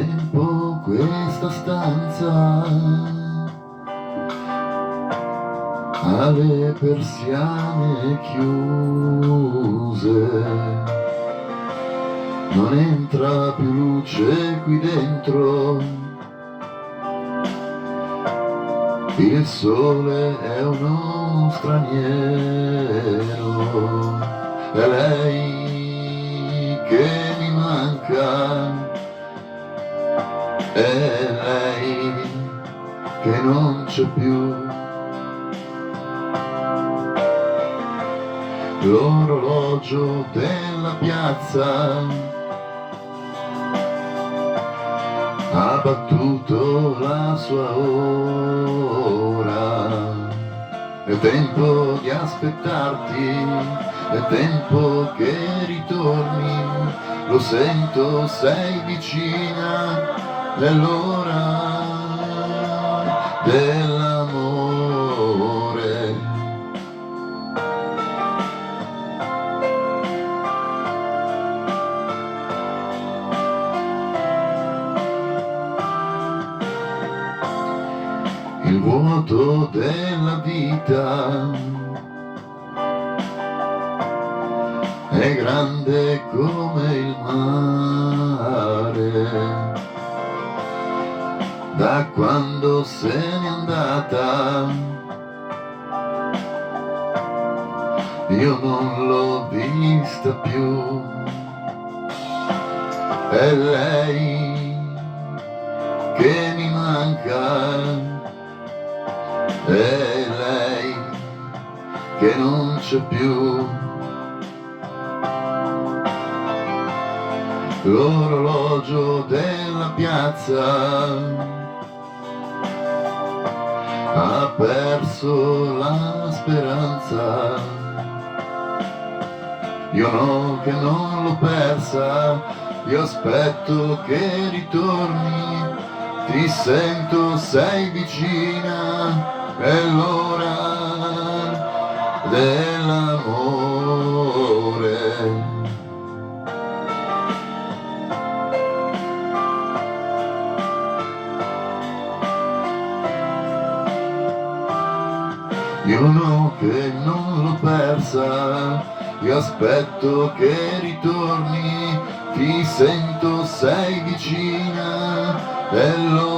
tempo questa stanza ha le persiane chiuse, non entra più luce qui dentro, il sole è uno straniero, è lei che mi manca, è lei che non c'è più. L'orologio della piazza ha battuto la sua ora, è tempo di aspettarti, è tempo che ritorni, lo sento, sei vicina, è l'ora dell'amore. Il vuoto della vita è grande come il mare, da quando se n'è andata io non l'ho vista più, è lei che mi manca, è lei che non c'è più. L'orologio della piazza ha perso la speranza, io no che non l'ho persa, io aspetto che ritorni, ti sento, sei vicina, è l'ora dell'amore. Io no che non l'ho persa, io aspetto che ritorni, ti sento, sei vicina, è l'ora